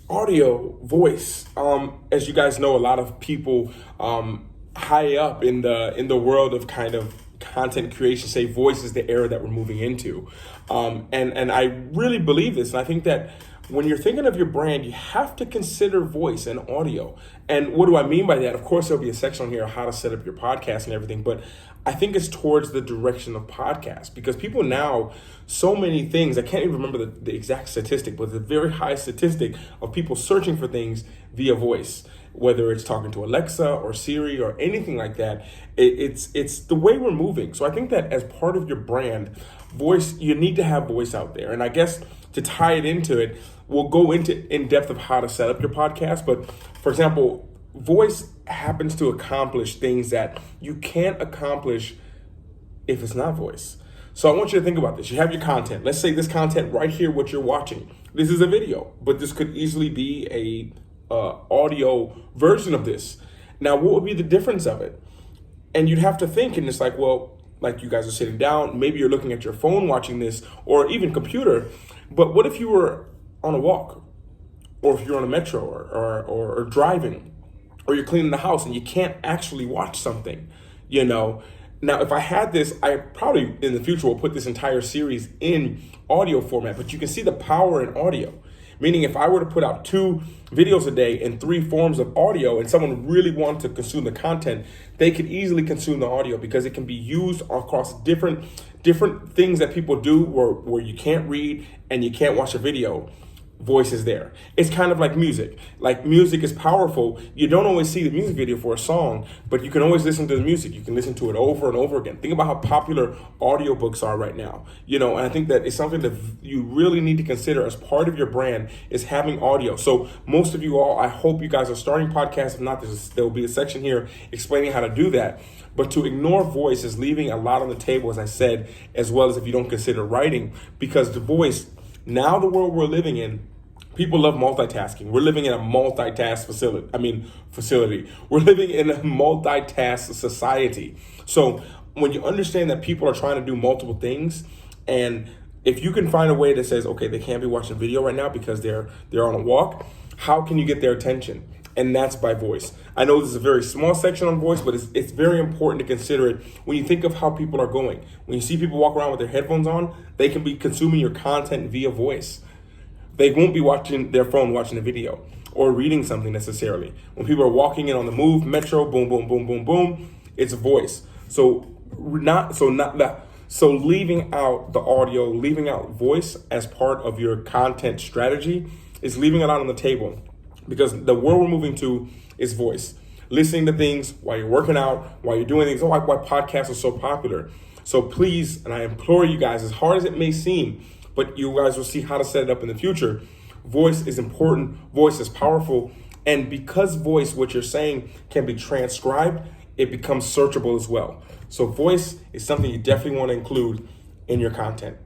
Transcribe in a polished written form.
Audio, voice. As you guys know, a lot of people high up in the world of kind of content creation say voice is the era that we're moving into, and I really believe this, and I think that when you're thinking of your brand, you have to consider voice and audio. And what do I mean by that? Of course, there'll be a section on here on how to set up your podcast and everything, but I think it's towards the direction of podcasts because people now, so many things, I can't even remember the exact statistic, but it's a very high statistic of people searching for things via voice, whether it's talking to Alexa or Siri or anything like that. It's the way we're moving. So I think that as part of your brand, voice, you need to have voice out there. And I guess to tie it into it, we'll go into in depth of how to set up your podcast. But for example, voice happens to accomplish things that you can't accomplish if it's not voice. So I want you to think about this. You have your content. Let's say this content right here, what you're watching. This is a video, but this could easily be a audio version of this. Now, what would be the difference of it? And you'd have to think, and it's like, well, like you guys are sitting down, maybe you're looking at your phone watching this, or even computer, but what if you were on a walk, or if you're on a metro, or driving, or you're cleaning the house and you can't actually watch something, you know? Now, if I had this, I probably in the future will put this entire series in audio format, but you can see the power in audio. Meaning if I were to put out 2 videos a day in 3 forms of audio and someone really wanted to consume the content, they could easily consume the audio because it can be used across different things that people do where you can't read and you can't watch a video. Voice is there. It's kind of like music. Like music is powerful. You don't always see the music video for a song, but you can always listen to the music. You can listen to it over and over again. Think about how popular audiobooks are right now. You know, and I think that it's something that you really need to consider as part of your brand is having audio. So most of you all, I hope you guys are starting podcasts. If not, there'll be a section here explaining how to do that. But to ignore voice is leaving a lot on the table, as I said, as well as if you don't consider writing, because the voice, now the world we're living in, people love multitasking. We're living in a multitask facility. We're living in a multitask society. So when you understand that people are trying to do multiple things, and if you can find a way that says, okay, they can't be watching video right now because they're on a walk, how can you get their attention? And that's by voice. I know this is a very small section on voice, but it's very important to consider it when you think of how people are going. When you see people walk around with their headphones on, they can be consuming your content via voice. They won't be watching their phone, watching a video or reading something necessarily. When people are walking in on the move, metro, boom, boom, boom, boom, boom, it's voice. So leaving out the audio, leaving out voice as part of your content strategy is leaving it out on the table, because the world we're moving to is voice. Listening to things while you're working out, while you're doing things. Why podcasts are so popular. So please, and I implore you guys, as hard as it may seem, but you guys will see how to set it up in the future. Voice is important. Voice is powerful. And because voice, what you're saying, can be transcribed, it becomes searchable as well. So voice is something you definitely want to include in your content.